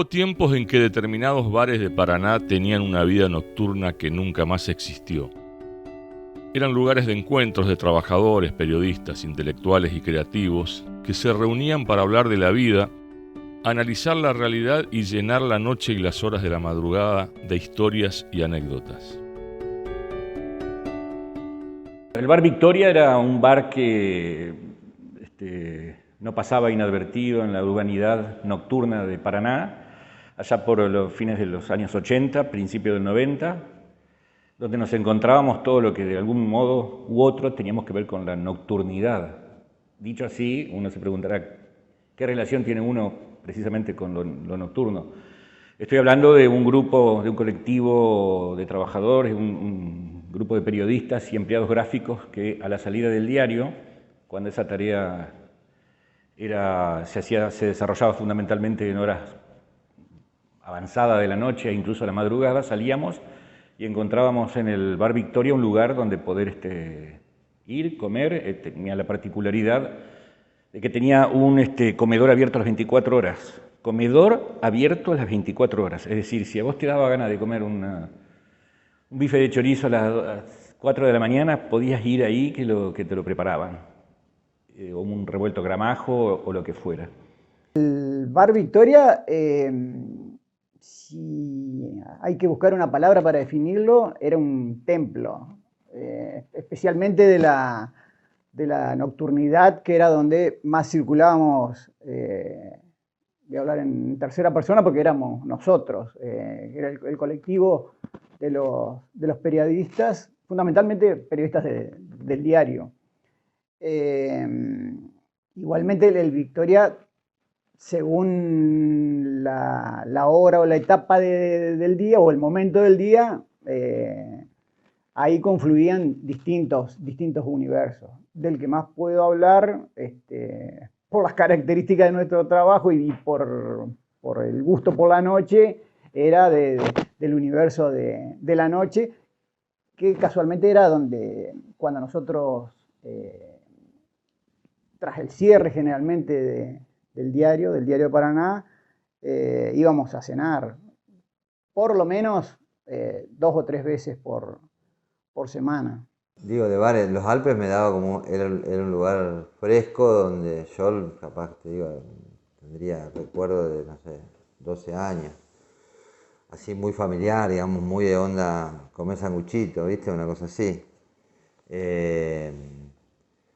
Hubo tiempos en que determinados bares de Paraná tenían una vida nocturna que nunca más existió. Eran lugares de encuentros de trabajadores, periodistas, intelectuales y creativos que se reunían para hablar de la vida, analizar la realidad y llenar la noche y las horas de la madrugada de historias y anécdotas. El bar Victoria era un bar que no pasaba inadvertido en la urbanidad nocturna de Paraná, allá por los fines de los años 80, principios del 90, donde nos encontrábamos todo lo que de algún modo u otro teníamos que ver con la nocturnidad. Dicho así, uno se preguntará, ¿qué relación tiene uno precisamente con lo nocturno? Estoy hablando de un grupo, de un colectivo de trabajadores, un grupo de periodistas y empleados gráficos que a la salida del diario, cuando esa tarea se desarrollaba fundamentalmente en horas avanzadas de la noche e incluso a la madrugada, salíamos y encontrábamos en el bar Victoria un lugar donde poder ir, comer. Tenía la particularidad de que tenía un comedor abierto las 24 horas. Comedor abierto las 24 horas. Es decir, si a vos te daba ganas de comer un bife de chorizo a las 4 de la mañana, podías ir ahí que te lo preparaban. O un revuelto gramajo o lo que fuera. El bar Victoria, si hay que buscar una palabra para definirlo, era un templo, especialmente de la nocturnidad, que era donde más circulábamos. Voy a hablar en tercera persona porque éramos nosotros, era el colectivo de los periodistas, fundamentalmente periodistas del diario. Igualmente el Victoria, según la hora o la etapa del día o el momento del día, ahí confluían distintos universos. Del que más puedo hablar, por las características de nuestro trabajo y por el gusto por la noche, era del universo de la noche, que casualmente era donde, cuando nosotros, tras el cierre generalmente del diario de Paraná, íbamos a cenar por lo menos 2 o 3 veces por semana. Digo, de bares, los Alpes me daba como, era un lugar fresco donde yo, capaz, te digo, tendría recuerdo de, no sé, 12 años. Así muy familiar, digamos, muy de onda, comer sanguchito, ¿viste? Una cosa así.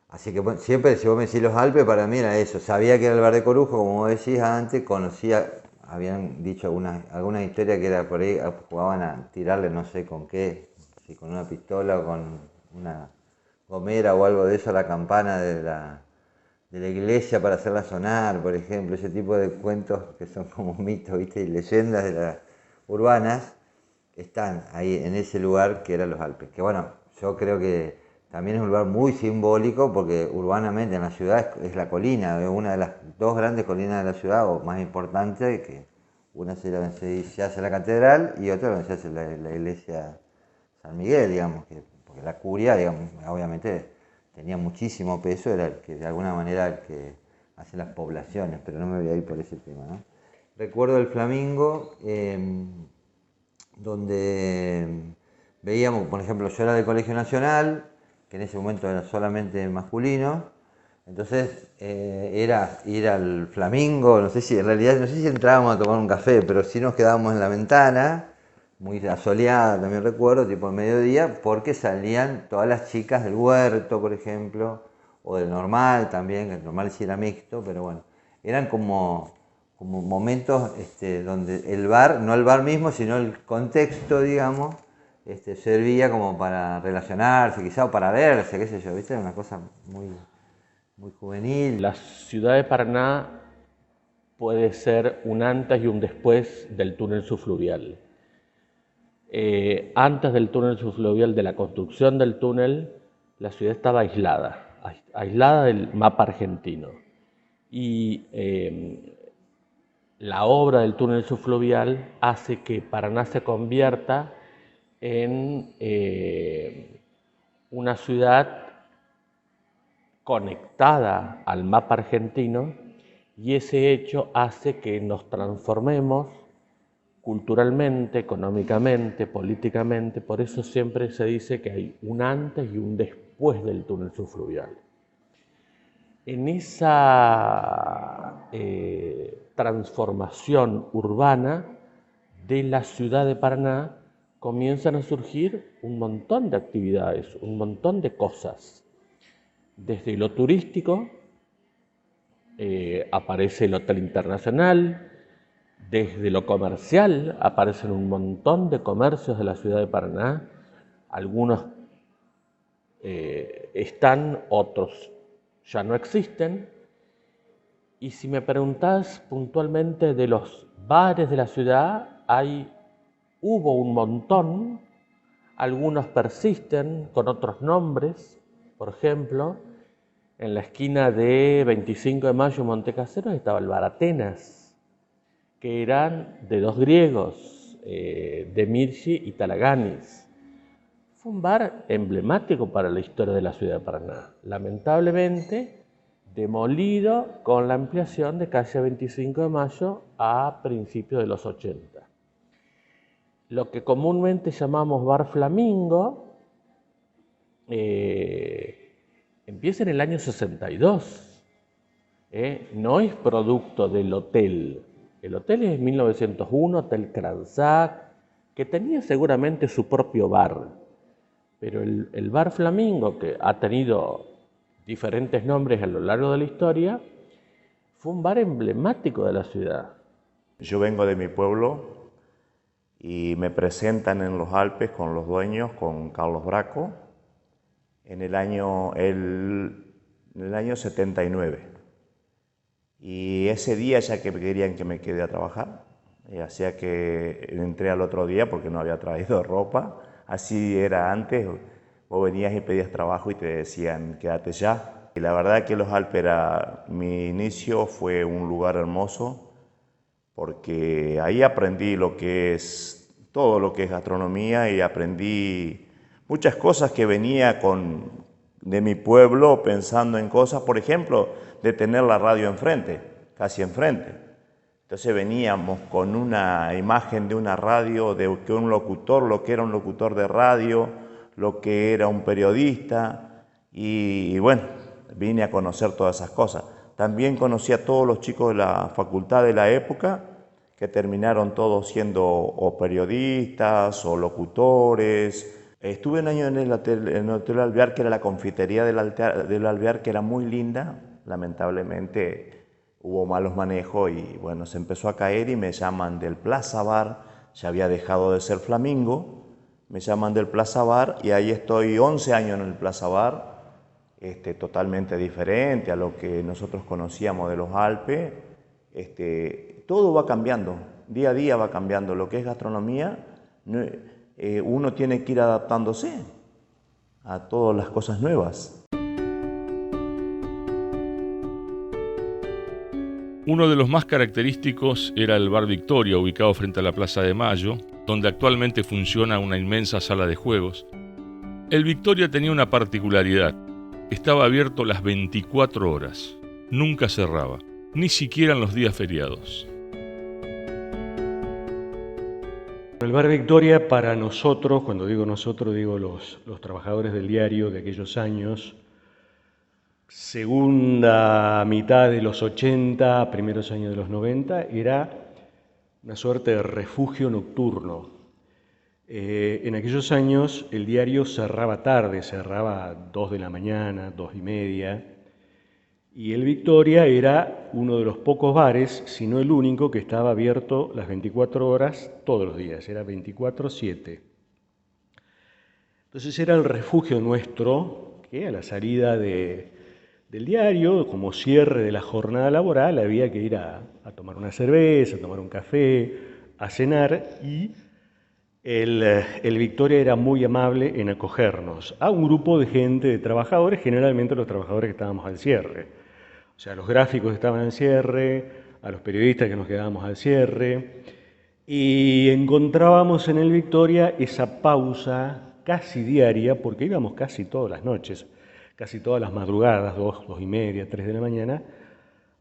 Así que bueno, siempre, si vos me decís los Alpes, para mí era eso. Sabía que era el bar de Corujo, como vos decís antes, conocía, habían dicho alguna historia que era por ahí, jugaban a tirarle no sé con qué, si con una pistola o con una gomera o algo de eso a la campana de la iglesia para hacerla sonar, por ejemplo, ese tipo de cuentos que son como mitos, ¿viste? Y leyendas de las urbanas, están ahí en ese lugar que eran los Alpes. Que bueno, yo creo que también es un lugar muy simbólico porque urbanamente en la ciudad es la colina, es una de las 2 grandes colinas de la ciudad, o más importante, que una se hace la catedral y otra donde se hace la iglesia San Miguel, digamos, porque la curia, digamos, obviamente tenía muchísimo peso, era el que de alguna manera el que hace las poblaciones, pero no me voy a ir por ese tema, ¿no? Recuerdo el Flamingo, donde veíamos, por ejemplo, yo era del Colegio Nacional, que en ese momento era solamente masculino, entonces era ir al Flamingo, no sé si entrábamos a tomar un café, pero sí nos quedábamos en la ventana, muy asoleada también recuerdo, tipo al mediodía, porque salían todas las chicas del Huerto, por ejemplo, o del Normal también, que el Normal sí era mixto, pero bueno, eran como momentos donde el bar, no el bar mismo, sino el contexto, digamos, servía como para relacionarse, quizá, o para verse, qué sé yo, ¿viste? Una cosa muy, muy juvenil. La ciudad de Paraná puede ser un antes y un después del túnel subfluvial. Antes del túnel subfluvial, de la construcción del túnel, la ciudad estaba aislada del mapa argentino. Y la obra del túnel subfluvial hace que Paraná se convierta en una ciudad conectada al mapa argentino y ese hecho hace que nos transformemos culturalmente, económicamente, políticamente. Por eso siempre se dice que hay un antes y un después del túnel subfluvial. En esa transformación urbana de la ciudad de Paraná comienzan a surgir un montón de actividades, un montón de cosas. Desde lo turístico, aparece el Hotel Internacional. Desde lo comercial aparecen un montón de comercios de la ciudad de Paraná. Algunos están, otros ya no existen. Y si me preguntás puntualmente de los bares de la ciudad, hubo un montón. Algunos persisten con otros nombres. Por ejemplo, en la esquina de 25 de Mayo y Montecaseros estaba el Bar Atenas, que eran de dos griegos, Demirci y Talaganis. Fue un bar emblemático para la historia de la ciudad de Paraná. Lamentablemente, demolido con la ampliación de calle 25 de Mayo a principios de los 80. Lo que comúnmente llamamos Bar Flamingo empieza en el año 62. No es producto del hotel. El hotel es 1901, Hotel Cranzac, que tenía seguramente su propio bar. Pero el Bar Flamingo, que ha tenido diferentes nombres a lo largo de la historia, fue un bar emblemático de la ciudad. Yo vengo de mi pueblo y me presentan en los Alpes con los dueños, con Carlos Braco, en el año 79. Y ese día ya que querían que me quede a trabajar, hacía que entré al otro día porque no había traído ropa. Así era antes, vos venías y pedías trabajo y te decían quédate ya. Y la verdad que los Alpes mi inicio fue un lugar hermoso porque ahí aprendí todo lo que es gastronomía y aprendí muchas cosas que venía de mi pueblo pensando en cosas, por ejemplo, de tener la radio enfrente, casi enfrente. Entonces veníamos con una imagen de una radio, de que un locutor, lo que era un locutor de radio, lo que era un periodista, y bueno, vine a conocer todas esas cosas. También conocí a todos los chicos de la facultad de la época, que terminaron todos siendo o periodistas o locutores. Estuve un año en el Hotel Alvear, que era la confitería del Alvear, que era muy linda. Lamentablemente hubo malos manejos y bueno, se empezó a caer y me llaman del Plaza Bar. Ya había dejado de ser Flamingo, me llaman del Plaza Bar y ahí estoy 11 años en el Plaza Bar, totalmente diferente a lo que nosotros conocíamos de los Alpes. Todo va cambiando, día a día va cambiando. Lo que es gastronomía, uno tiene que ir adaptándose a todas las cosas nuevas. Uno de los más característicos era el Bar Victoria, ubicado frente a la Plaza de Mayo, donde actualmente funciona una inmensa sala de juegos. El Victoria tenía una particularidad: estaba abierto las 24 horas, nunca cerraba, ni siquiera en los días feriados. El Bar Victoria, para nosotros, cuando digo nosotros, digo los trabajadores del diario de aquellos años, segunda mitad de los 80, primeros años de los 90, era una suerte de refugio nocturno. En aquellos años el diario cerraba tarde, cerraba a 2 de la mañana, 2:30, y el Victoria era uno de los pocos bares, si no el único, que estaba abierto las 24 horas todos los días, era 24/7. Entonces era el refugio nuestro, que a la salida del diario, como cierre de la jornada laboral, había que ir a tomar una cerveza, a tomar un café, a cenar, y el Victoria era muy amable en acogernos a un grupo de gente, de trabajadores, generalmente los trabajadores que estábamos al cierre. O sea, los gráficos estaban al cierre, a los periodistas que nos quedábamos al cierre, y encontrábamos en el Victoria esa pausa casi diaria, porque íbamos casi todas las noches, casi todas las madrugadas, 2:30, 3 de la mañana,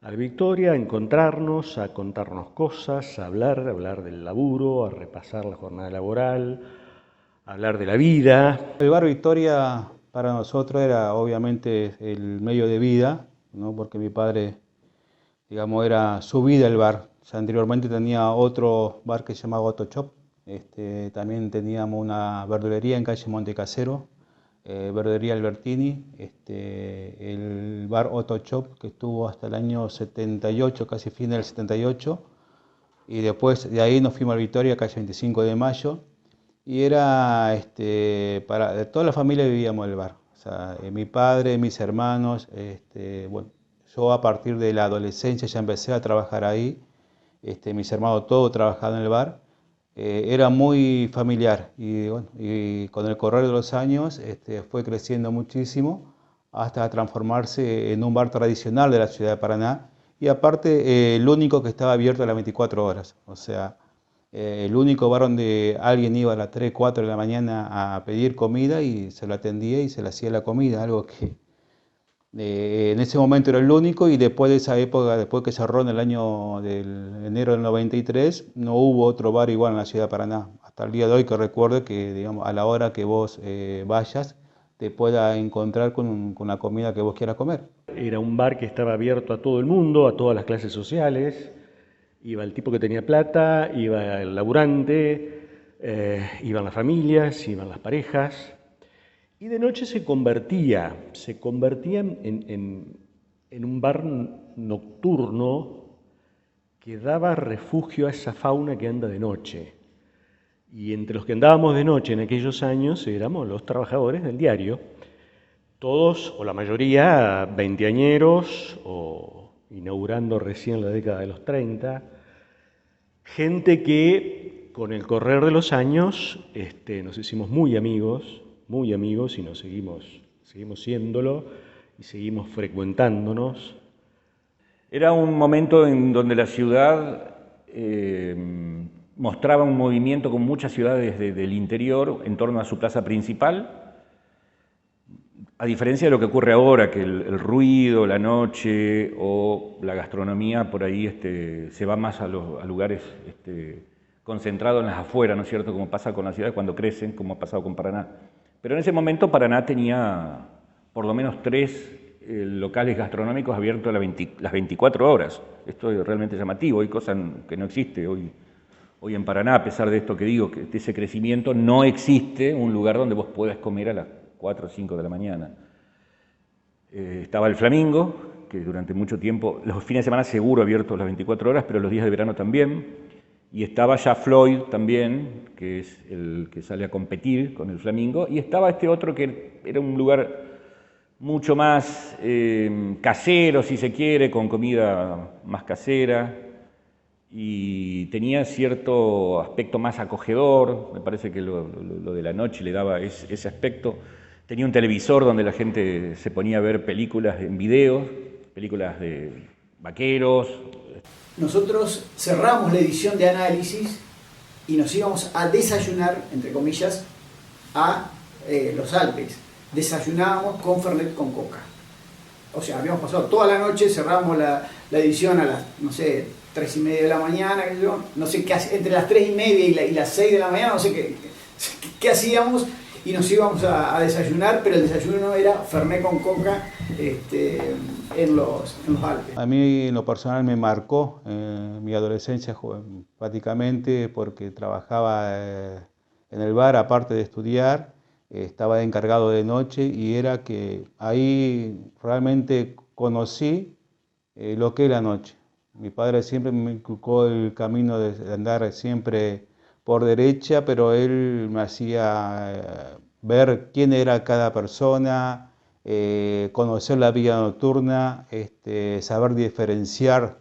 a la Victoria, a encontrarnos, a contarnos cosas, a hablar del laburo, a repasar la jornada laboral, a hablar de la vida. El bar Victoria para nosotros era obviamente el medio de vida, ¿no? Porque mi padre, digamos, era su vida el bar. O sea, anteriormente tenía otro bar que se llamaba Otto Shop. También teníamos una verdulería en calle Montecasero, verdulería Albertini, el bar Otto Shop que estuvo hasta el año 78, casi fin del 78, y después de ahí nos fuimos a Victoria, calle 25 de Mayo, y era, de toda la familia vivíamos en el bar. O sea, mi padre, mis hermanos, bueno, yo a partir de la adolescencia ya empecé a trabajar ahí, mis hermanos todos trabajaban en el bar. Era muy familiar y, bueno, y con el correr de los años fue creciendo muchísimo hasta transformarse en un bar tradicional de la ciudad de Paraná y aparte el único que estaba abierto a las 24 horas, o sea, el único bar donde alguien iba a las 3, 4 de la mañana a pedir comida y se lo atendía y se le hacía la comida, algo que en ese momento era el único, y después de esa época, después que cerró en el año del enero del 93, no hubo otro bar igual en la ciudad de Paraná. Hasta el día de hoy que recuerdo que, digamos, a la hora que vos vayas, te pueda encontrar con la comida que vos quieras comer. Era un bar que estaba abierto a todo el mundo, a todas las clases sociales. Iba el tipo que tenía plata, iba el laburante, iban las familias, iban las parejas. Y de noche se convertía en un bar nocturno que daba refugio a esa fauna que anda de noche. Y entre los que andábamos de noche en aquellos años éramos los trabajadores del diario, todos o la mayoría veinteañeros o inaugurando recién la década de los 30, gente que con el correr de los años nos hicimos muy amigos y nos seguimos siéndolo y seguimos frecuentándonos. Era un momento en donde la ciudad mostraba un movimiento con muchas ciudades del interior en torno a su plaza principal, a diferencia de lo que ocurre ahora, que el ruido, la noche o la gastronomía por ahí se va más a lugares concentrados en las afueras, ¿no es cierto?, como pasa con las ciudades cuando crecen, como ha pasado con Paraná. Pero en ese momento Paraná tenía por lo menos 3 locales gastronómicos abiertos las 24 horas. Esto es realmente llamativo, hay cosas que no existe hoy en Paraná, a pesar de esto que digo, que de ese crecimiento, no existe un lugar donde vos puedas comer a las 4 o 5 de la mañana. Estaba el Flamingo, que durante mucho tiempo, los fines de semana seguro abiertos las 24 horas, pero los días de verano también. Y estaba ya Floyd también, que es el que sale a competir con el Flamingo, y estaba este otro que era un lugar mucho más casero, si se quiere, con comida más casera, y tenía cierto aspecto más acogedor. Me parece que lo de la noche le daba ese aspecto. Tenía un televisor donde la gente se ponía a ver películas en video, películas de vaqueros. Nosotros cerramos la edición de análisis y nos íbamos a desayunar, entre comillas, a los Alpes. Desayunábamos con Fernet con coca. O sea, habíamos pasado toda la noche, cerramos la edición a las, no sé, 3:30 de la mañana, no sé qué, entre las 3:30 y las 6 de la mañana, no sé qué hacíamos, y nos íbamos a desayunar, pero el desayuno era Fernet con coca en los Alpes. A mí en lo personal me marcó mi adolescencia prácticamente porque trabajaba en el bar, aparte de estudiar, estaba encargado de noche, y era que ahí realmente conocí lo que es la noche. Mi padre siempre me inculcó el camino de andar siempre por derecha, pero él me hacía ver quién era cada persona, conocer la vida nocturna, saber diferenciar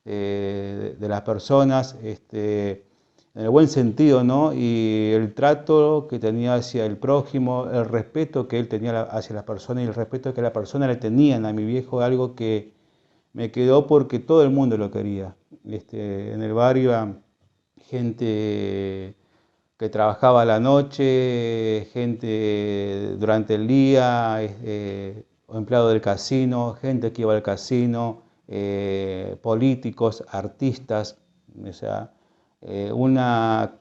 de las personas, en el buen sentido, ¿no? Y el trato que tenía hacia el prójimo, el respeto que él tenía hacia las personas y el respeto que las personas le tenían a mi viejo, algo que me quedó porque todo el mundo lo quería. En el barrio gente que trabajaba a la noche, gente durante el día, empleado del casino, gente que iba al casino, políticos, artistas, o sea, una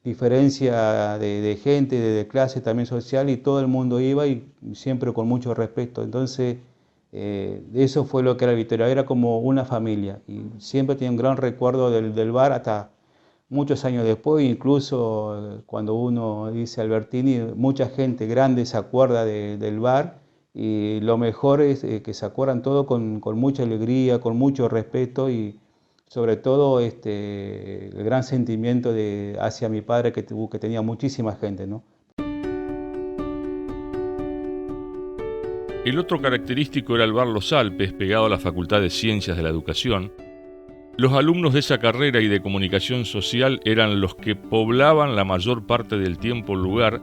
diferencia de gente, de clase también social, y todo el mundo iba y siempre con mucho respeto. Entonces, eso fue lo que era Victoria, era como una familia, y siempre tenía un gran recuerdo del bar hasta muchos años después. Incluso cuando uno dice Albertini, mucha gente grande se acuerda del bar, y lo mejor es que se acuerdan todo con mucha alegría, con mucho respeto, y sobre todo el gran sentimiento hacia mi padre, que tenía muchísima gente, ¿no? El otro característico era el bar Los Alpes, pegado a la Facultad de Ciencias de la Educación. Los alumnos de esa carrera y de comunicación social eran los que poblaban la mayor parte del tiempo el lugar,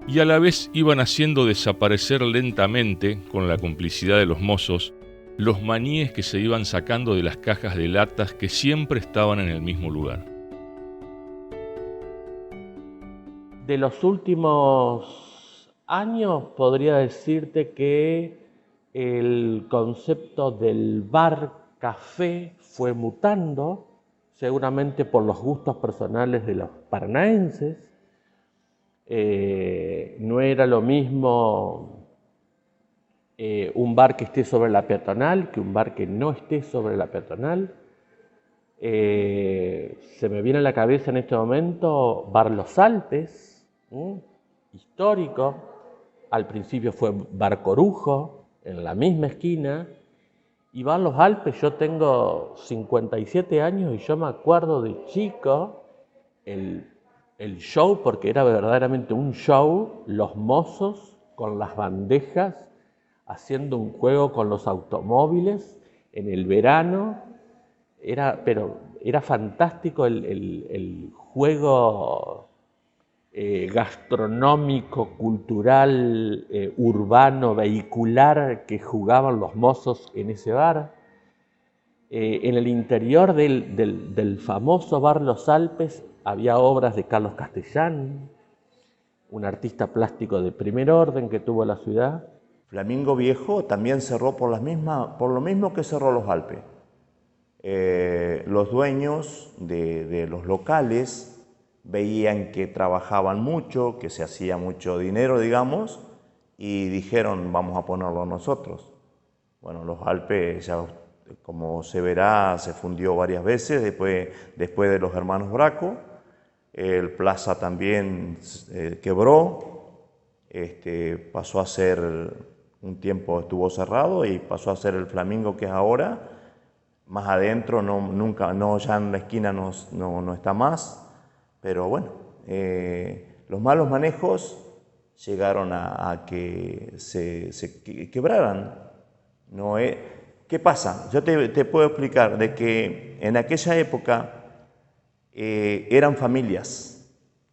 y a la vez iban haciendo desaparecer lentamente, con la complicidad de los mozos, los maníes que se iban sacando de las cajas de latas que siempre estaban en el mismo lugar. De los últimos años podría decirte que el concepto del bar-café fue mutando, seguramente por los gustos personales de los paranaenses. No era lo mismo un bar que esté sobre la peatonal que un bar que no esté sobre la peatonal. Se me viene a la cabeza en este momento Bar Los Alpes, histórico. Al principio fue Bar Corujo, en la misma esquina. Y Bar Los Alpes, yo tengo 57 años y yo me acuerdo de chico el show, porque era verdaderamente un show, los mozos con las bandejas haciendo un juego con los automóviles en el verano. Era fantástico el juego gastronómico, cultural, urbano, vehicular que jugaban los mozos en ese bar. En el interior del famoso Bar Los Alpes había obras de Carlos Castellán, un artista plástico de primer orden que tuvo la ciudad. Flamingo Viejo también cerró por lo mismo que cerró Los Alpes. Los dueños de los locales veían que trabajaban mucho, que se hacía mucho dinero, digamos, y dijeron, vamos a ponerlo nosotros. Bueno, Los Alpes, ya, como se verá, se fundió varias veces después de los hermanos Braco. El Plaza también quebró, pasó a ser, un tiempo estuvo cerrado y pasó a ser el Flamingo que es ahora. Más adentro, ya en la esquina no está más, pero bueno, los malos manejos llegaron a que se quebraran. ¿Qué pasa? Yo te puedo explicar de que en aquella época eran familias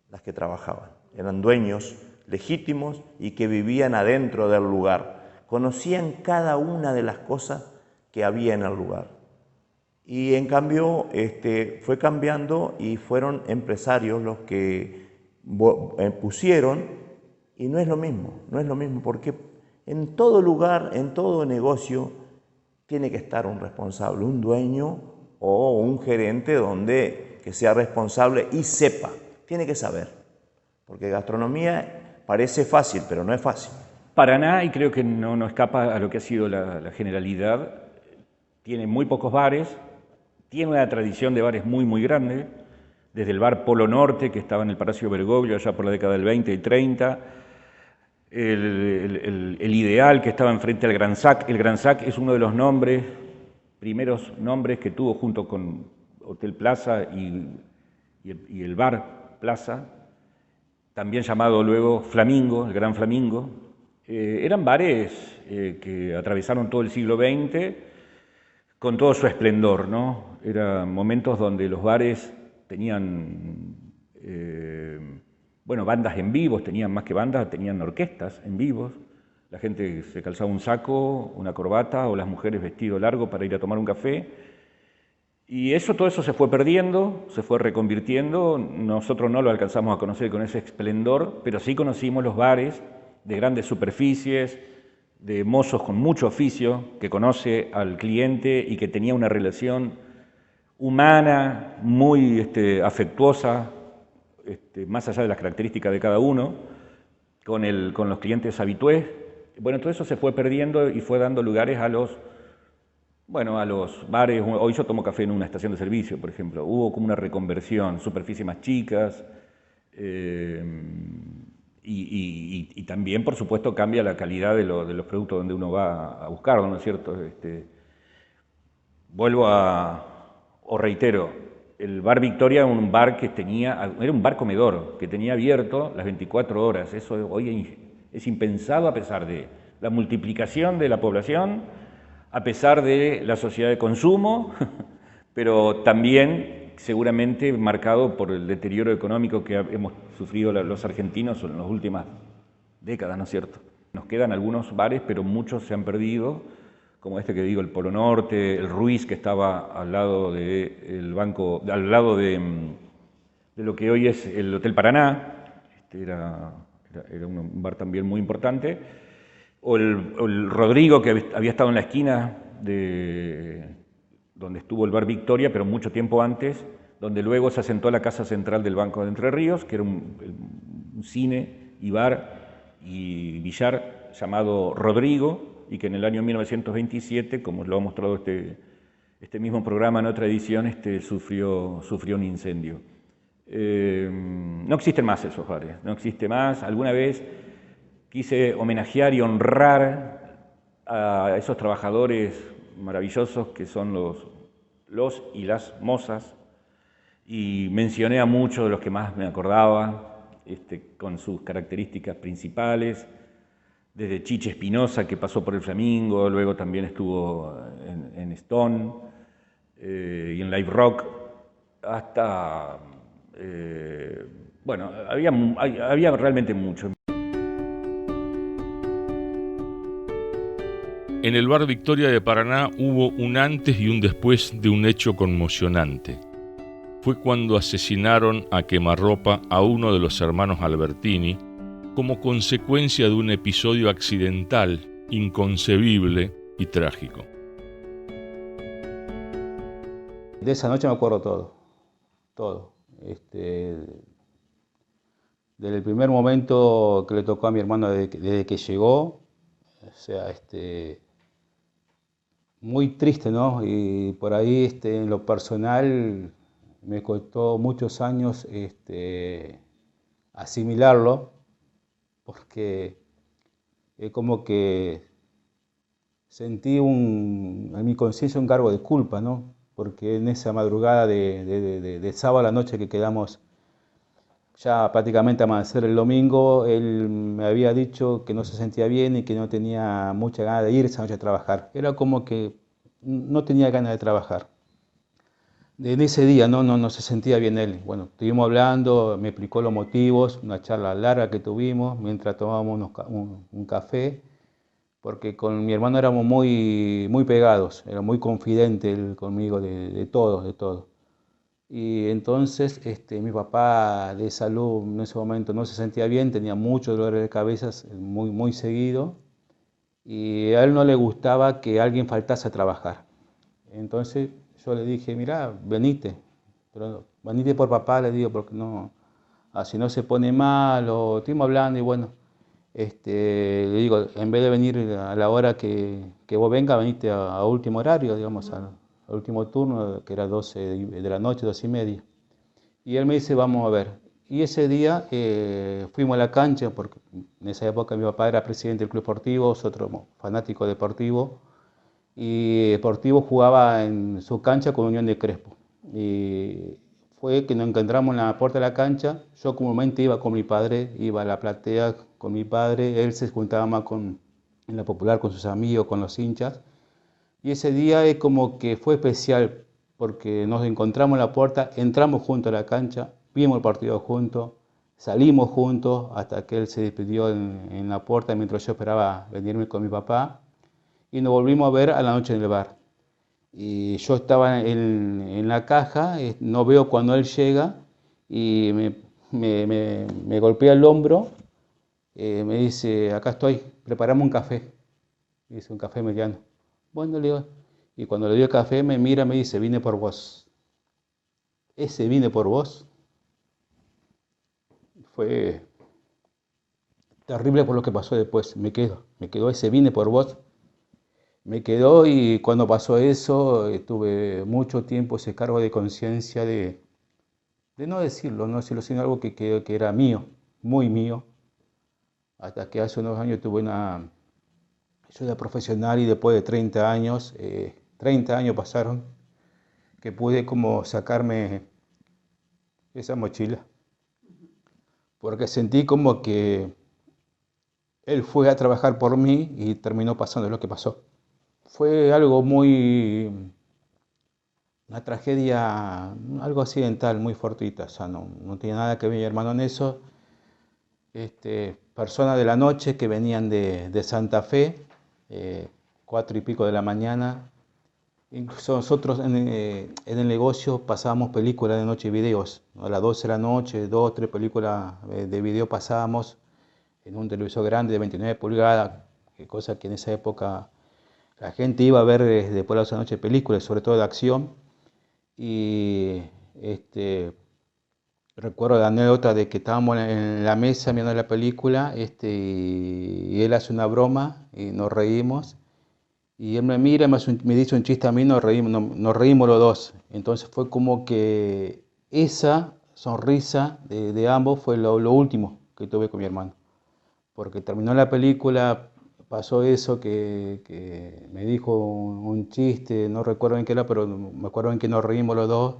las que trabajaban, eran dueños legítimos y que vivían adentro del lugar, conocían cada una de las cosas que había en el lugar. Y en cambio fue cambiando y fueron empresarios los que pusieron, y no es lo mismo, porque en todo lugar, en todo negocio, tiene que estar un responsable, un dueño o un gerente que sea responsable y sepa, tiene que saber, porque gastronomía parece fácil, pero no es fácil. Paraná, y creo que no escapa a lo que ha sido la generalidad, tiene muy pocos bares, tiene una tradición de bares muy, muy grande, desde el bar Polo Norte, que estaba en el Palacio Bergoglio allá por la década del 20 y 30, el Ideal, que estaba enfrente al Gran Sac. El Gran Sac es uno de los primeros nombres que tuvo junto con Hotel Plaza y el bar Plaza, también llamado luego Flamingo, el Gran Flamingo. Eran bares que atravesaron todo el siglo XX con todo su esplendor, ¿no? Eran momentos donde los bares tenían bandas en vivos, tenían más que bandas, tenían orquestas en vivos. La gente se calzaba un saco, una corbata, o las mujeres vestido largo para ir a tomar un café. Y todo eso se fue perdiendo, se fue reconvirtiendo. Nosotros no lo alcanzamos a conocer con ese esplendor, pero sí conocimos los bares de grandes superficies, de mozos con mucho oficio, que conoce al cliente y que tenía una relación humana, muy afectuosa, más allá de las características de cada uno, con los clientes habitués. Bueno, todo eso se fue perdiendo y fue dando lugares a los bares. Hoy yo tomo café en una estación de servicio, por ejemplo. Hubo como una reconversión, superficies más chicas, y también, por supuesto, cambia la calidad de los productos donde uno va a buscarlo, ¿no es cierto? Reitero, el Bar Victoria era un bar era un bar comedor, que tenía abierto las 24 horas. Eso hoy es impensado a pesar de la multiplicación de la población, a pesar de la sociedad de consumo, pero también seguramente marcado por el deterioro económico que hemos sufrido los argentinos en las últimas décadas, ¿no es cierto? Nos quedan algunos bares, pero muchos se han perdido, como este que digo, el Polo Norte, el Ruiz, que estaba al lado del banco, al lado de lo que hoy es el Hotel Paraná. Era un bar también muy importante. O el Rodrigo, que había estado en la esquina de donde estuvo el Bar Victoria, pero mucho tiempo antes, donde luego se asentó la casa central del Banco de Entre Ríos, que era un cine y bar y billar llamado Rodrigo, y que en el año 1927, como lo ha mostrado este mismo programa en otra edición, sufrió un incendio. No existen más esos bares, no existe más. Alguna vez quise homenajear y honrar a esos trabajadores maravillosos que son los y las mozas, y mencioné a muchos de los que más me acordaba, con sus características principales, desde Chiche Espinosa, que pasó por el Flamingo, luego también estuvo en Stone y en Live Rock, hasta, había realmente mucho. En el Bar Victoria de Paraná hubo un antes y un después de un hecho conmocionante. Fue cuando asesinaron a quemarropa a uno de los hermanos Albertini como consecuencia de un episodio accidental, inconcebible y trágico. De esa noche me acuerdo todo. Desde el primer momento que le tocó a mi hermano desde que llegó, o sea, muy triste, ¿no? Y por ahí, en lo personal, me costó muchos años asimilarlo, porque es como que sentí en mi conciencia un cargo de culpa, ¿no? Porque en esa madrugada de sábado a la noche que quedamos ya prácticamente a amanecer el domingo, él me había dicho que no se sentía bien y que no tenía mucha ganas de ir esa noche a trabajar. Era como que no tenía ganas de trabajar. En ese día no se sentía bien él. Bueno, estuvimos hablando, me explicó los motivos, una charla larga que tuvimos mientras tomábamos un café, porque con mi hermano éramos muy pegados, era muy confidente él conmigo de todo. Y entonces mi papá de salud en ese momento no se sentía bien, tenía muchos dolores de cabeza muy seguido, y a él no le gustaba que alguien faltase a trabajar. Entonces yo le dije, mira, venite, pero venite por papá, le digo, porque no, así no se pone mal, o estuvimos hablando y bueno, le digo, en vez de venir a la hora que vos vengas, venite a último horario, digamos, al último turno, que era 12 de la noche, 12:30. Y él me dice, vamos a ver. Y ese día fuimos a la cancha, porque en esa época mi papá era presidente del club deportivo, nosotros fanáticos deportivos, y Deportivo jugaba en su cancha con Unión de Crespo. Y fue que nos encontramos en la puerta de la cancha. Yo comúnmente iba con mi padre, iba a la platea con mi padre, él se juntaba más en la Popular con sus amigos, con los hinchas. Y ese día es como que fue especial, porque nos encontramos en la puerta, entramos juntos a la cancha, vimos el partido juntos, salimos juntos hasta que él se despidió en la puerta mientras yo esperaba venirme con mi papá. Y nos volvimos a ver a la noche en el bar. Y yo estaba en la caja, no veo cuando él llega, y me golpea el hombro, me dice, acá estoy, preparame un café. Me dice, un café mediano. Bueno, le digo, y cuando le doy el café me mira, me dice, vine por vos. Ese vine por vos fue terrible por lo que pasó después. Me quedó ese vine por vos. Me quedó y cuando pasó eso tuve mucho tiempo ese cargo de conciencia de no decirlo, sino algo que era mío, muy mío. Hasta que hace unos años tuve una ayuda profesional y después de 30 años, 30 años pasaron, que pude como sacarme esa mochila. Porque sentí como que él fue a trabajar por mí y terminó pasando lo que pasó. Fue algo una tragedia, algo accidental, muy fortuita. O sea, no tenía nada que ver mi hermano en eso. Personas de la noche que venían de Santa Fe, 4 y pico de la mañana. Incluso nosotros en el negocio pasábamos películas de noche, videos. A las 12 de la noche, 2 o 3 películas de video pasábamos en un televisor grande de 29 pulgadas, cosa que en esa época la gente iba a ver después de las noches películas, sobre todo de acción. Y recuerdo la anécdota de que estábamos en la mesa viendo la película y él hace una broma y nos reímos. Y él me mira, me dice un chiste a mí, nos reímos los dos. Entonces fue como que esa sonrisa de ambos fue lo último que tuve con mi hermano. Porque terminó la película, pasó eso que me dijo un chiste, no recuerdo bien qué era, pero me acuerdo en que nos reímos los dos.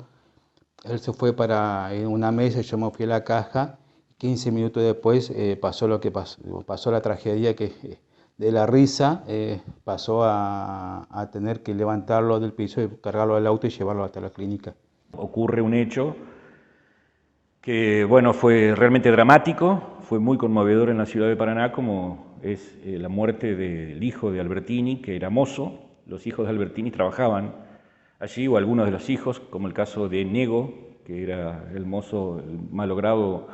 Él se fue para una mesa, yo me fui a la caja. 15 minutos después pasó lo que pasó la tragedia que de la risa pasó a tener que levantarlo del piso y cargarlo al auto y llevarlo hasta la clínica. Ocurre un hecho que, bueno, fue realmente dramático, fue muy conmovedor en la ciudad de Paraná, como es la muerte del hijo de Albertini, que era mozo. Los hijos de Albertini trabajaban allí, o algunos de los hijos, como el caso de Nego, que era el mozo, el malogrado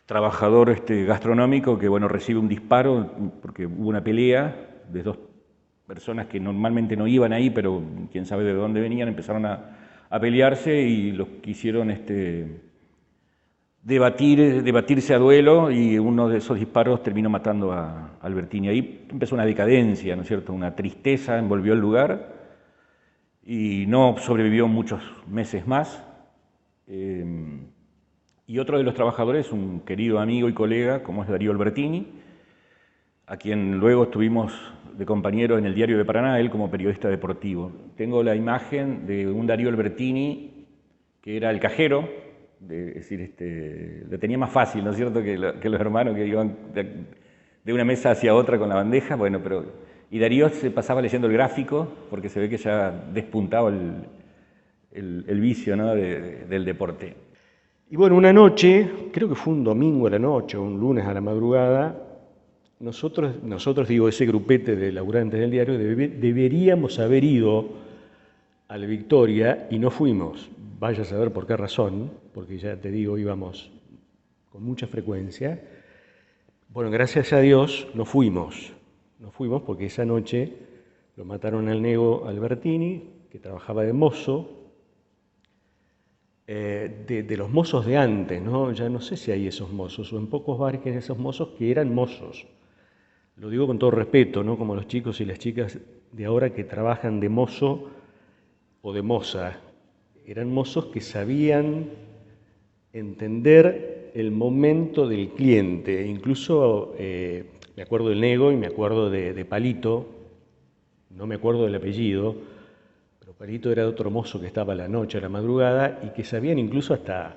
trabajador gastronómico, que bueno, recibe un disparo porque hubo una pelea de 2 personas que normalmente no iban ahí, pero quién sabe de dónde venían, empezaron a pelearse y los quisieron debatirse a duelo, y uno de esos disparos terminó matando a Albertini. Ahí empezó una decadencia, ¿no es cierto? Una tristeza envolvió el lugar y no sobrevivió muchos meses más. Y otro de los trabajadores, un querido amigo y colega, como es Darío Albertini, a quien luego estuvimos de compañero en el Diario de Paraná, él como periodista deportivo. Tengo la imagen de un Darío Albertini que era el cajero, es decir, lo tenía más fácil, ¿no es cierto?, que los hermanos que iban de una mesa hacia otra con la bandeja. Bueno, y Darío se pasaba leyendo el gráfico porque se ve que ya despuntaba el vicio, ¿no?, del deporte. Y bueno, una noche, creo que fue un domingo a la noche o un lunes a la madrugada, nosotros digo, ese grupete de laburantes del diario, deberíamos haber ido a la Victoria y no fuimos. Vaya a saber por qué razón, porque ya te digo, íbamos con mucha frecuencia. Bueno, gracias a Dios no fuimos porque esa noche lo mataron al Nego Albertini, que trabajaba de mozo, de los mozos de antes, ¿no? Ya no sé si hay esos mozos, o en pocos bares que hay esos mozos que eran mozos. Lo digo con todo respeto, ¿no? Como los chicos y las chicas de ahora que trabajan de mozo o de moza. Eran mozos que sabían entender el momento del cliente. Incluso me acuerdo del Nego y me acuerdo de Palito, no me acuerdo del apellido, pero Palito era otro mozo que estaba a la noche, a la madrugada, y que sabían incluso hasta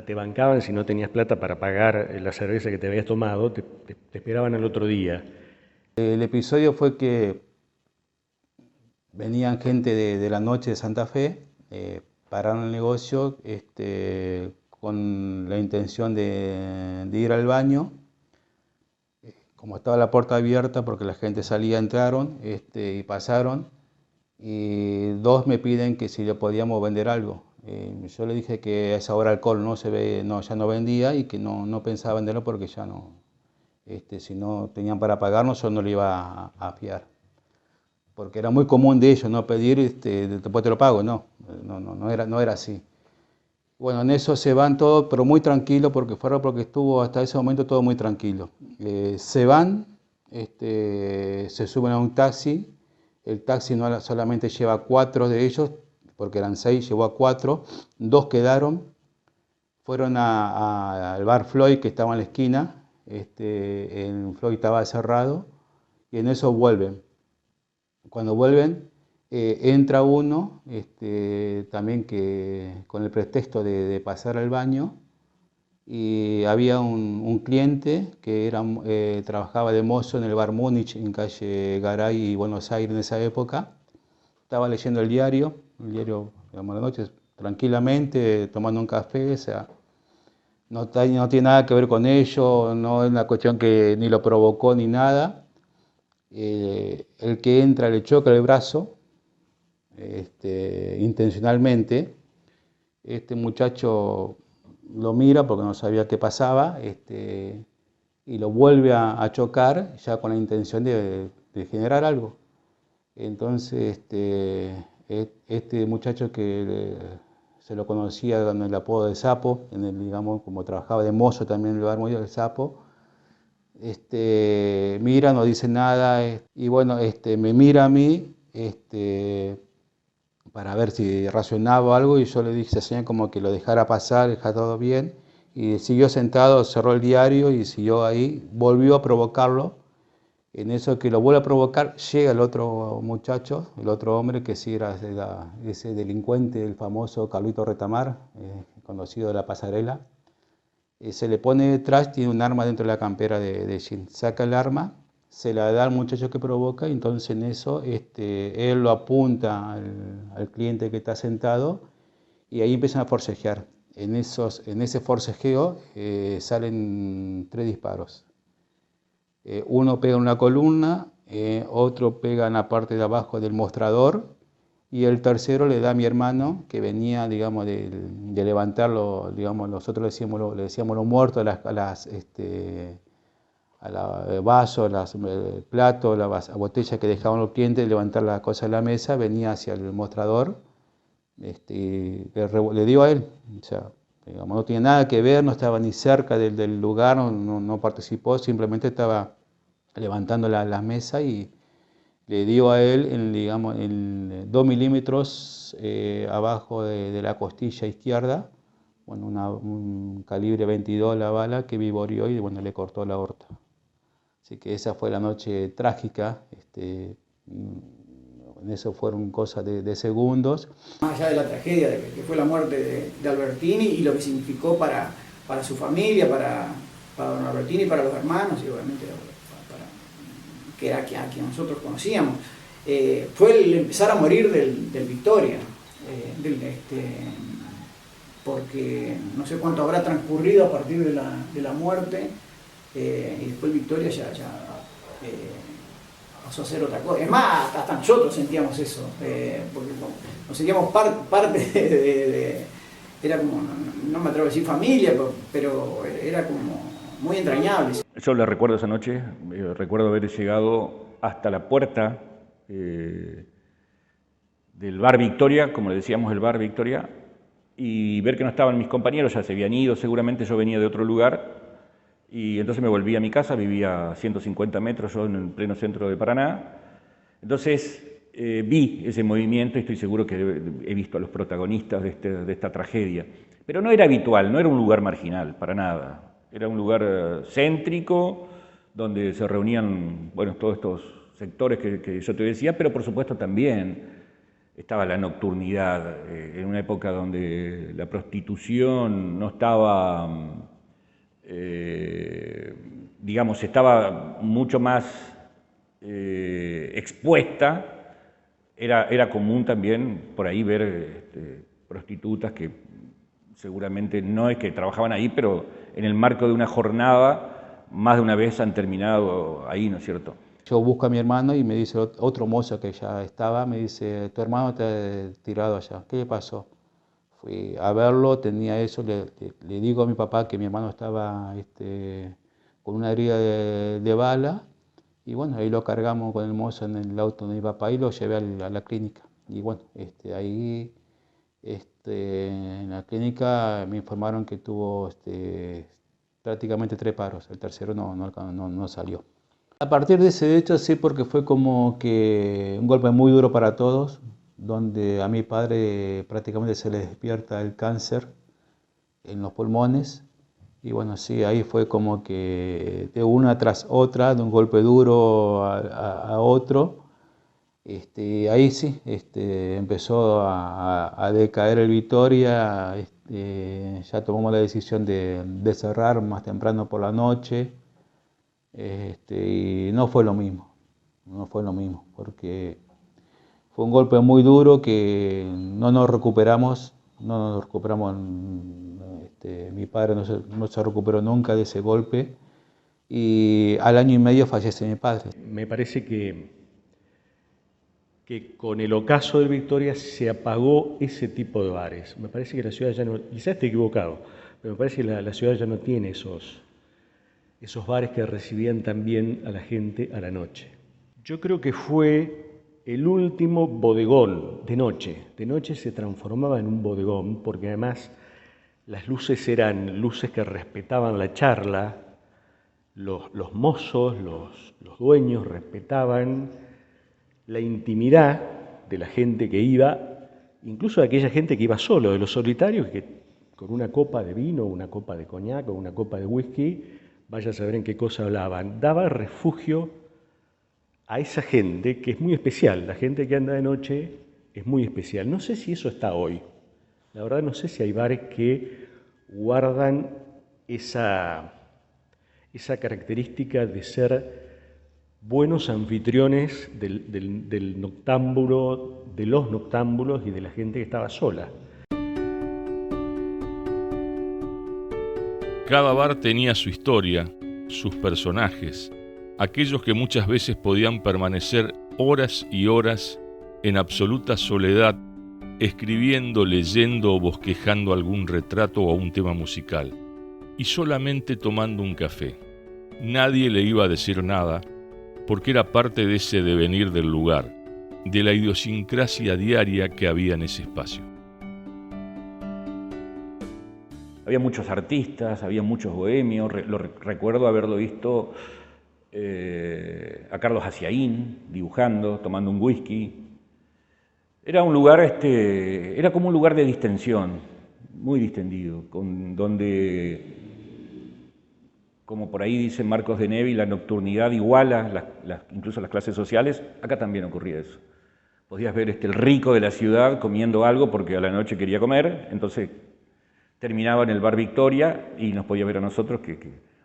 te bancaban si no tenías plata para pagar la cerveza que te habías tomado, te esperaban al otro día. El episodio fue que venían gente de la noche de Santa Fe, pararon el negocio con la intención de ir al baño. Como estaba la puerta abierta porque la gente salía, entraron y pasaron, y 2 me piden que si le podíamos vender algo. Yo le dije que a esa hora alcohol ya no vendía y que no pensaba venderlo porque ya no, si no tenían para pagarnos yo no le iba a fiar. porque era muy común de ellos no pedir, después te lo pago, no era así. Bueno, en eso se van todos, pero muy tranquilos, porque estuvo hasta ese momento todo muy tranquilo. Se van, se suben a un taxi, el taxi no solamente lleva a 4 de ellos, porque eran 6, llevó a 4, 2 quedaron, fueron al bar Floyd, que estaba en la esquina, el Floyd estaba cerrado, y en eso vuelven. Cuando vuelven, entra uno, también que con el pretexto de pasar al baño, y había un cliente que trabajaba de mozo en el bar Múnich, en calle Garay y Buenos Aires en esa época. Estaba leyendo el diario, digamos, a la noche, tranquilamente, tomando un café, o sea, no tiene nada que ver con ello, no es una cuestión que ni lo provocó ni nada. El que entra le choca el brazo, intencionalmente. Este muchacho lo mira porque no sabía qué pasaba, y lo vuelve a chocar ya con la intención de generar algo. Entonces este muchacho que se lo conocía con el apodo de Sapo, digamos, como trabajaba de mozo también en el bar Muy del Sapo, mira, no dice nada, y bueno, me mira a mí para ver si racionaba algo, y yo le dije, señor, como que lo dejara pasar, deja todo bien, y siguió sentado, cerró el diario y siguió ahí, volvió a provocarlo. En eso que lo vuelve a provocar, llega el otro muchacho, el otro hombre que sí era ese delincuente, el famoso Carlito Retamar, conocido de la pasarela. Se le pone detrás, tiene un arma dentro de la campera de jean. Saca el arma, se la da al muchacho que provoca, y entonces en eso él lo apunta al cliente que está sentado, y ahí empiezan a forcejear. En ese forcejeo salen 3 disparos. Uno pega en una columna, otro pega en la parte de abajo del mostrador, y el tercero le da a mi hermano, que venía, digamos, de levantarlo, digamos, nosotros le decíamos los muertos a los vasos, los platos, las botellas que dejaban los clientes, de levantar la cosa de la mesa, venía hacia el mostrador, le dio a él, o sea, digamos, no tiene nada que ver, no estaba ni cerca del lugar, no participó, simplemente estaba levantando las mesas, y le dio a él en 2 milímetros abajo de la costilla izquierda, bueno, un calibre 22 la bala, que vivoreó y bueno, le cortó la aorta. Así que esa fue la noche trágica. En eso fueron cosas de segundos. Más allá de la tragedia que fue la muerte de Albertini y lo que significó para su familia, para don Albertini y para los hermanos, y obviamente que era a quien nosotros conocíamos, fue el empezar a morir del Victoria, porque no sé cuánto habrá transcurrido a partir de la muerte, y después el Victoria ya pasó a ser otra cosa. Es más, hasta nosotros sentíamos eso, porque nos sentíamos parte de era como, no me atrevo a decir familia, pero era como muy entrañable. Yo le recuerdo esa noche, recuerdo haber llegado hasta la puerta del bar Victoria, como le decíamos, el bar Victoria, y ver que no estaban mis compañeros, ya se habían ido, seguramente yo venía de otro lugar, y entonces me volví a mi casa, vivía a 150 metros, yo en el pleno centro de Paraná. Entonces vi ese movimiento y estoy seguro que he visto a los protagonistas de esta tragedia. Pero no era habitual, no era un lugar marginal, para nada. Era un lugar céntrico, donde se reunían, bueno, todos estos sectores que yo te decía, pero por supuesto también estaba la nocturnidad, en una época donde la prostitución no estaba, digamos, estaba mucho más expuesta. Era común también por ahí ver prostitutas que seguramente no es que trabajaban ahí, pero en el marco de una jornada, más de una vez han terminado ahí, ¿no es cierto? Yo busco a mi hermano y me dice otro mozo que ya estaba, me dice, tu hermano te ha tirado allá, ¿qué le pasó? Fui a verlo, tenía eso, le digo a mi papá que mi hermano estaba con una herida de bala, Y bueno, ahí lo cargamos con el mozo en el auto de mi papá y lo llevé a la clínica. Y bueno, ahí en la clínica me informaron que tuvo prácticamente 3 paros, el tercero no salió. A partir de ese hecho sí, porque fue como que un golpe muy duro para todos, donde a mi padre prácticamente se le despierta el cáncer en los pulmones. Y bueno, sí, ahí fue como que de una tras otra, de un golpe duro a otro. Ahí sí, empezó a decaer el Victoria. Ya tomamos la decisión de cerrar más temprano por la noche. Y no fue lo mismo, porque fue un golpe muy duro que no nos recuperamos. Mi padre no se recuperó nunca de ese golpe y al año y medio fallece mi padre. Me parece que con el ocaso del Victoria se apagó ese tipo de bares. Me parece que la ciudad ya no, quizás esté equivocado, pero me parece que la ciudad ya no tiene esos bares que recibían también a la gente a la noche. Yo creo que fue el último bodegón de noche. De noche se transformaba en un bodegón porque además las luces eran luces que respetaban la charla, los mozos, los dueños respetaban la intimidad de la gente que iba, incluso de aquella gente que iba solo, de los solitarios, que con una copa de vino, una copa de coñac o una copa de whisky, vaya a saber en qué cosa hablaban. Daba refugio a esa gente que es muy especial. La gente que anda de noche es muy especial. No sé si eso está hoy. La verdad no sé si hay bares que guardan esa característica de ser buenos anfitriones del noctámbulo, de los noctámbulos y de la gente que estaba sola. Cada bar tenía su historia, sus personajes, aquellos que muchas veces podían permanecer horas y horas en absoluta soledad, escribiendo, leyendo o bosquejando algún retrato o un tema musical, y solamente tomando un café. Nadie le iba a decir nada, porque era parte de ese devenir del lugar, de la idiosincrasia diaria que había en ese espacio. Había muchos artistas, había muchos bohemios. Recuerdo haberlo visto a Carlos Haciaín dibujando, tomando un whisky. Era un lugar, era como un lugar de distensión, muy distendido, donde, como por ahí dice Marcos de Nevi, la nocturnidad iguala incluso las clases sociales. Acá también ocurría eso. Podías ver el rico de la ciudad comiendo algo porque a la noche quería comer, entonces terminaba en el bar Victoria y nos podía ver a nosotros,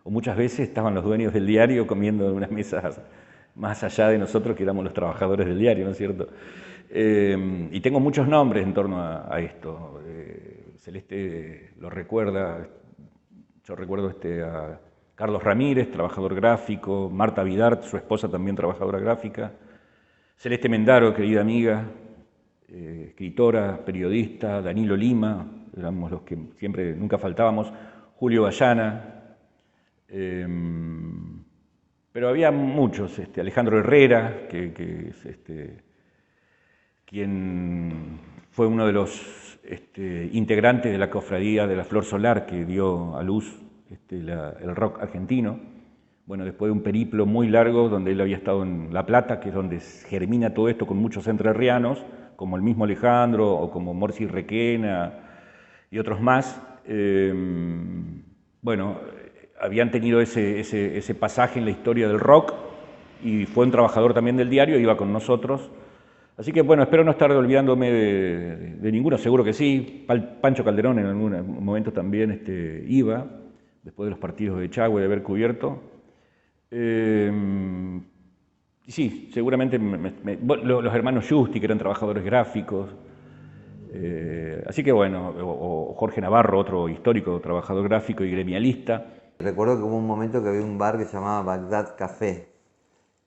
o muchas veces estaban los dueños del diario comiendo en unas mesas más allá de nosotros, que éramos los trabajadores del diario, ¿no es cierto? Y tengo muchos nombres en torno a esto. Celeste lo recuerda, yo recuerdo a Carlos Ramírez, trabajador gráfico, Marta Vidart, su esposa también trabajadora gráfica, Celeste Mendaro, querida amiga, escritora, periodista, Danilo Lima, éramos los que siempre, nunca faltábamos, Julio Bayana, pero había muchos, Alejandro Herrera, que es quien fue uno de los integrantes de la cofradía de la Flor Solar que dio a luz el rock argentino. Bueno, después de un periplo muy largo donde él había estado en La Plata, que es donde germina todo esto con muchos entrerrianos, como el mismo Alejandro o como Morsi Requena y otros más. Bueno, habían tenido ese pasaje en la historia del rock y fue un trabajador también del diario, iba con nosotros. Así que bueno, espero no estar olvidándome de ninguno, seguro que sí. Pancho Calderón en algún momento también iba, después de los partidos de Echagüe, de haber cubierto. Sí, seguramente los hermanos Justi, que eran trabajadores gráficos. Así que bueno, o Jorge Navarro, otro histórico trabajador gráfico y gremialista. Recuerdo que hubo un momento que había un bar que se llamaba Bagdad Café,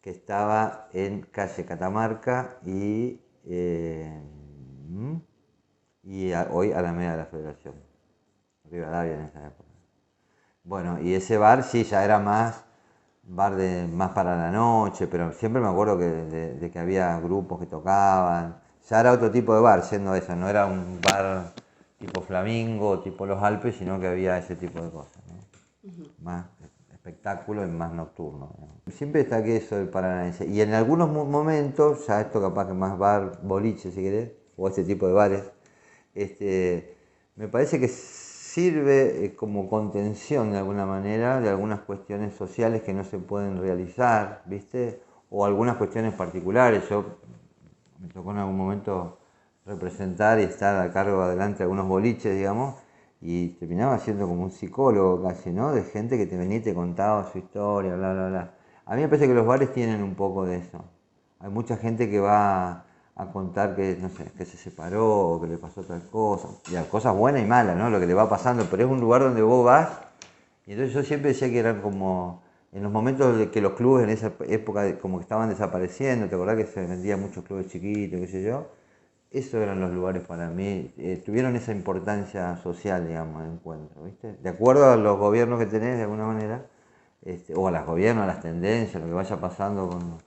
que estaba en calle Catamarca y hoy Alameda de la Federación, Rivadavia en esa época. Bueno, y ese bar sí ya era más bar más para la noche, pero siempre me acuerdo que de que había grupos que tocaban. Ya era otro tipo de bar, siendo eso, no era un bar tipo Flamingo, tipo Los Alpes, sino que había ese tipo de cosas, ¿no? Más espectáculo y más nocturno, ¿no? Siempre destaqué eso del paranaense. Y en algunos momentos, ya esto capaz que más bar, boliche si querés, o este tipo de bares, me parece que sirve como contención de alguna manera de algunas cuestiones sociales que no se pueden realizar, ¿viste? O algunas cuestiones particulares. Yo me tocó en algún momento representar y estar a cargo adelante de algunos boliches, digamos, y terminaba siendo como un psicólogo casi, ¿no? De gente que te venía y te contaba su historia, bla, bla, bla. A mí me parece que los bares tienen un poco de eso. Hay mucha gente que va a contar que, no sé, que se separó o que le pasó tal cosa, ya, cosas buenas y malas, ¿no? Lo que le va pasando, pero es un lugar donde vos vas, y entonces yo siempre decía que eran como, en los momentos de que los clubes en esa época como que estaban desapareciendo, ¿te acordás que se vendían muchos clubes chiquitos, qué sé yo? Esos eran los lugares para mí, tuvieron esa importancia social, digamos, de encuentro, ¿viste? De acuerdo a los gobiernos que tenés, de alguna manera, o a los gobiernos, a las tendencias, lo que vaya pasando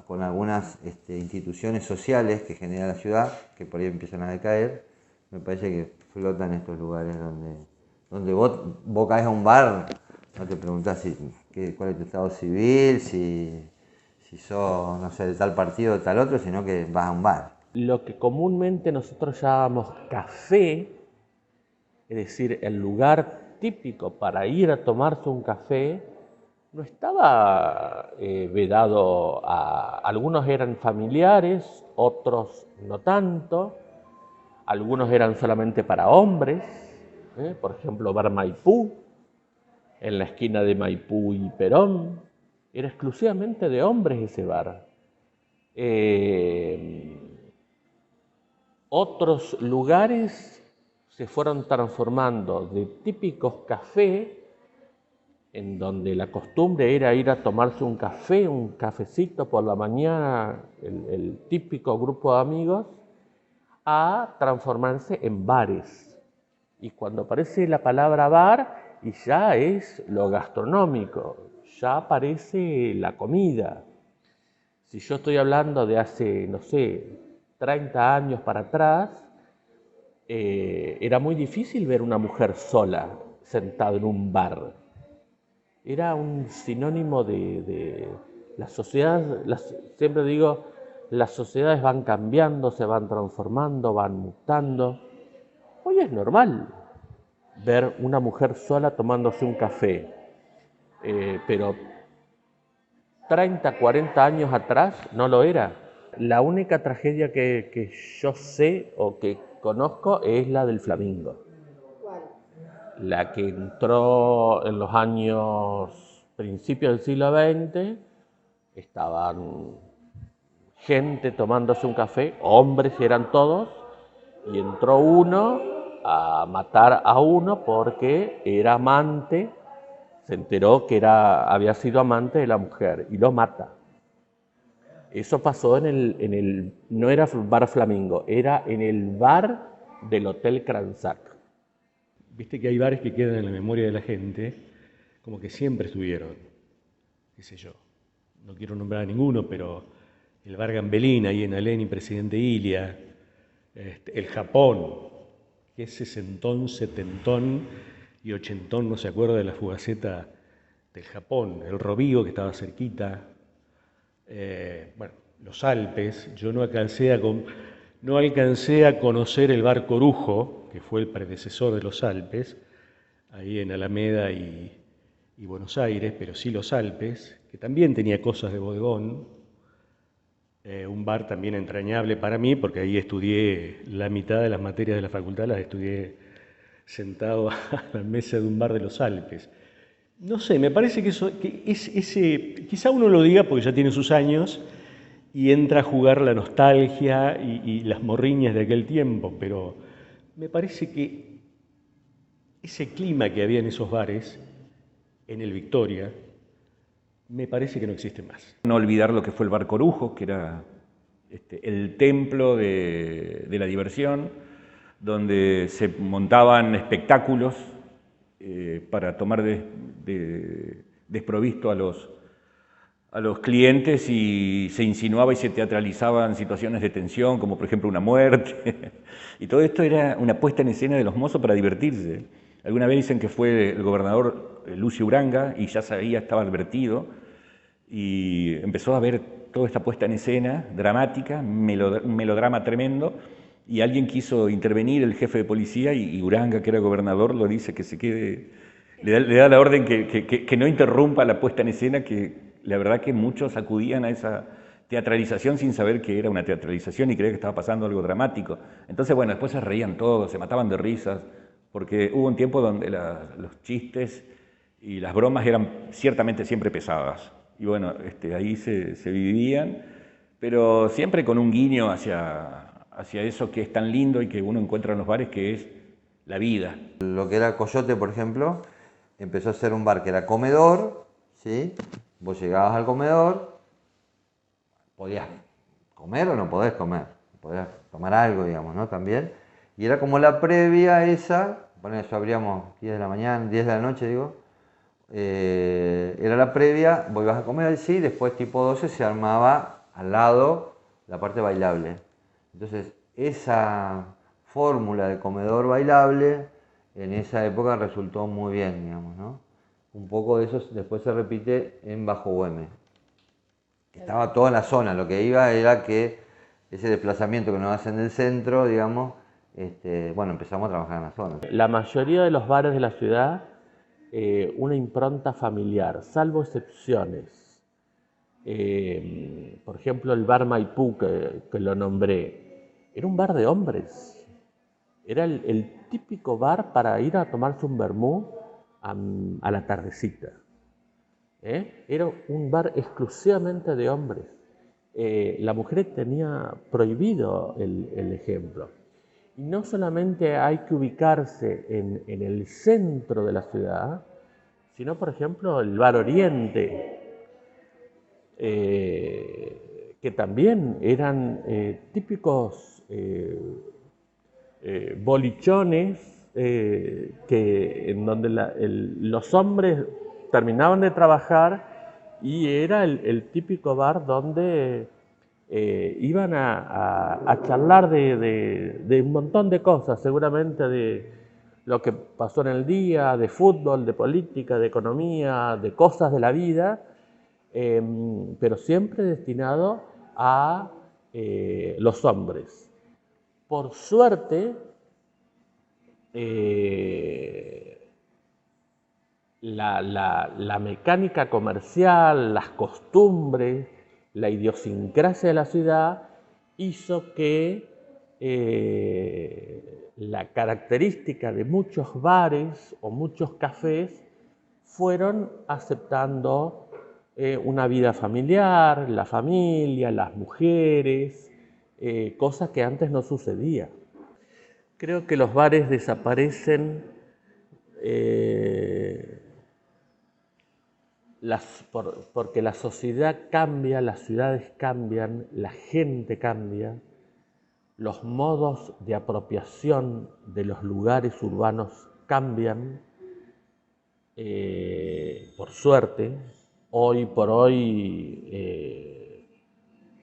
con algunas instituciones sociales que genera la ciudad, que por ahí empiezan a decaer, me parece que flotan estos lugares donde vos caes a un bar, no te preguntás cuál es tu estado civil, si sos, no sé, de tal partido o de tal otro, sino que vas a un bar. Lo que comúnmente nosotros llamamos café, es decir, el lugar típico para ir a tomarse un café, no estaba vedado a... Algunos eran familiares, otros no tanto, algunos eran solamente para hombres, por ejemplo, Bar Maipú, en la esquina de Maipú y Perón, era exclusivamente de hombres ese bar. Otros lugares se fueron transformando de típicos cafés, en donde la costumbre era ir a tomarse un café, un cafecito por la mañana, el típico grupo de amigos, a transformarse en bares. Y cuando aparece la palabra bar, y ya es lo gastronómico, ya aparece la comida. Si yo estoy hablando de hace, no sé, 30 años para atrás, era muy difícil ver una mujer sola sentada en un bar. Era un sinónimo de la sociedad, siempre digo, las sociedades van cambiando, se van transformando, van mutando. Hoy es normal ver una mujer sola tomándose un café, pero 30, 40 años atrás no lo era. La única tragedia que yo sé o que conozco es la del Flamingo. La que entró en los años principios del siglo XX, estaban gente tomándose un café, hombres eran todos, y entró uno a matar a uno porque era amante, se enteró que había sido amante de la mujer y lo mata. Eso pasó no era Bar Flamingo, era en el bar del Hotel Cransac. Viste que hay bares que quedan en la memoria de la gente, como que siempre estuvieron, qué sé yo, no quiero nombrar a ninguno, pero el bar Gambelín ahí en Alén y Presidente Ilia, el Japón, que ese sesentón, setentón y ochentón no se acuerda de la fugaceta del Japón, el Robigo que estaba cerquita, bueno, los Alpes. Yo no alcancé a conocer el bar Corujo, que fue el predecesor de los Alpes, ahí en Alameda y Buenos Aires, pero sí los Alpes, que también tenía cosas de bodegón, un bar también entrañable para mí, porque ahí estudié la mitad de las materias de la facultad, las estudié sentado a la mesa de un bar de los Alpes. No sé, me parece que quizá uno lo diga porque ya tiene sus años y entra a jugar la nostalgia y las morriñas de aquel tiempo, pero me parece que ese clima que había en esos bares, en el Victoria, me parece que no existe más. No olvidar lo que fue el Bar Corujo, que era el templo de la diversión, donde se montaban espectáculos para tomar de desprovisto a los clientes y se insinuaba y se teatralizaban situaciones de tensión, como por ejemplo una muerte. Y todo esto era una puesta en escena de los mozos para divertirse. Alguna vez dicen que fue el gobernador Lucio Uranga y ya sabía, estaba advertido, y empezó a ver toda esta puesta en escena dramática, un melodrama tremendo, y alguien quiso intervenir, el jefe de policía, y Uranga, que era gobernador, lo dice que se quede, le da la orden que no interrumpa la puesta en escena, que la verdad que muchos acudían a esa teatralización sin saber que era una teatralización y creían que estaba pasando algo dramático. Entonces, bueno, después se reían todos, se mataban de risas, porque hubo un tiempo donde los chistes y las bromas eran ciertamente siempre pesadas. Y bueno, ahí se vivían, pero siempre con un guiño hacia eso que es tan lindo y que uno encuentra en los bares, que es la vida. Lo que era Coyote, por ejemplo, empezó a ser un bar que era comedor, ¿sí? Vos llegabas al comedor, podías comer o no podés comer, podías tomar algo, digamos, ¿no? También. Y era como la previa esa, bueno, eso abríamos 10 de la mañana, 10 de la noche, digo. Era la previa, vos ibas a comer, sí, después tipo 12 se armaba al lado la parte bailable. Entonces, esa fórmula de comedor bailable en esa época resultó muy bien, digamos, ¿no? Un poco de eso después se repite en Bajo Güemes. Estaba toda la zona, lo que iba era que ese desplazamiento que nos hacen del centro, digamos, bueno, empezamos a trabajar en la zona. La mayoría de los bares de la ciudad, una impronta familiar, salvo excepciones. Por ejemplo, el bar Maipú, que lo nombré, era un bar de hombres. Era el típico bar para ir a tomarse un vermú a la tardecita. Era un bar exclusivamente de hombres. La mujer tenía prohibido el ejemplo. Y no solamente hay que ubicarse en el centro de la ciudad, sino, por ejemplo, el Bar Oriente, que también eran típicos bolichones en donde los hombres terminaban de trabajar y era el típico bar donde iban a charlar de un montón de cosas, seguramente de lo que pasó en el día, de fútbol, de política, de economía, de cosas de la vida, pero siempre destinado a los hombres. Por suerte, la mecánica comercial, las costumbres, la idiosincrasia de la ciudad hizo que la característica de muchos bares o muchos cafés fueron aceptando una vida familiar, la familia, las mujeres, cosas que antes no sucedía. Creo que los bares desaparecen porque la sociedad cambia, las ciudades cambian, la gente cambia, los modos de apropiación de los lugares urbanos cambian. Por suerte, hoy por hoy,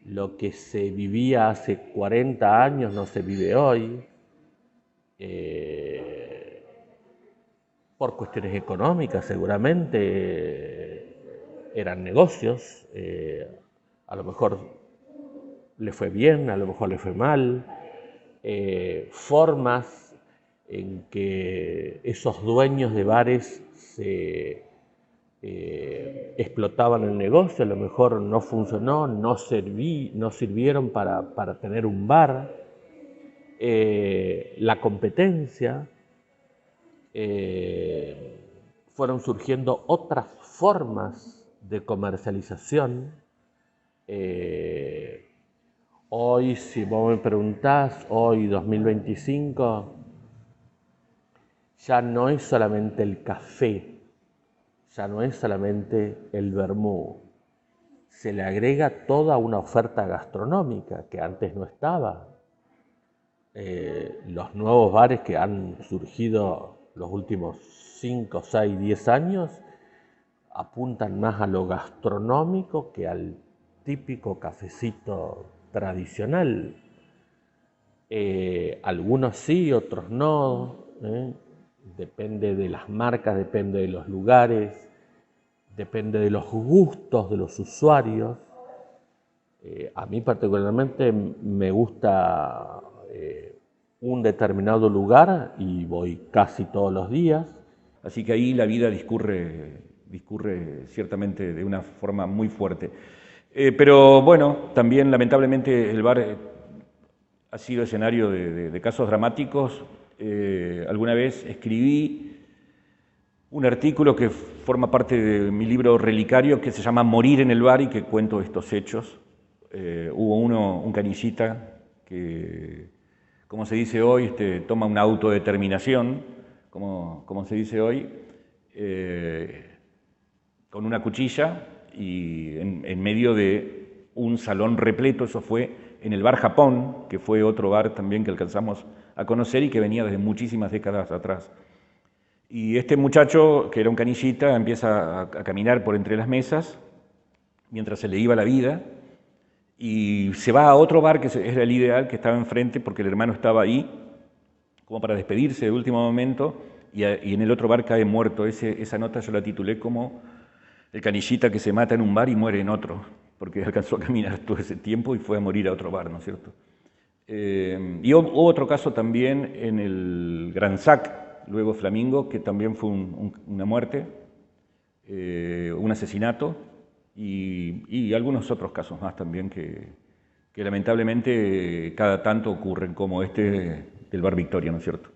lo que se vivía hace 40 años no se vive hoy. Por cuestiones económicas seguramente, eran negocios, a lo mejor le fue bien, a lo mejor le fue mal, formas en que esos dueños de bares se explotaban el negocio, a lo mejor no funcionó, no sirvieron para tener un bar, la competencia, fueron surgiendo otras formas de comercialización. Hoy, si vos me preguntás, hoy 2025, ya no es solamente el café, ya no es solamente el vermú, se le agrega toda una oferta gastronómica que antes no estaba. Los nuevos bares que han surgido los últimos 5, 6, 10 años apuntan más a lo gastronómico que al típico cafecito tradicional. Algunos sí, otros no, depende de las marcas, depende de los lugares, depende de los gustos de los usuarios. A mí particularmente me gusta un determinado lugar y voy casi todos los días. Así que ahí la vida discurre ciertamente de una forma muy fuerte. Pero bueno, también lamentablemente el bar ha sido escenario de casos dramáticos. Alguna vez escribí un artículo que forma parte de mi libro relicario que se llama Morir en el bar y que cuento estos hechos. Hubo un canillita que, como se dice hoy, toma una autodeterminación, como se dice hoy, con una cuchilla y en medio de un salón repleto. Eso fue en el bar Japón, que fue otro bar también que alcanzamos a conocer y que venía desde muchísimas décadas atrás. Y este muchacho, que era un canillita, empieza a caminar por entre las mesas mientras se le iba la vida y se va a otro bar que era el ideal, que estaba enfrente porque el hermano estaba ahí como para despedirse de último momento, y en el otro bar cae muerto. Esa nota yo la titulé como el canillita que se mata en un bar y muere en otro, porque alcanzó a caminar todo ese tiempo y fue a morir a otro bar, ¿no es cierto? Y hubo otro caso también en el Gran Sac, luego Flamingo, que también fue una muerte, un asesinato y algunos otros casos más también que lamentablemente cada tanto ocurren, como este del Bar Victoria, ¿no es cierto?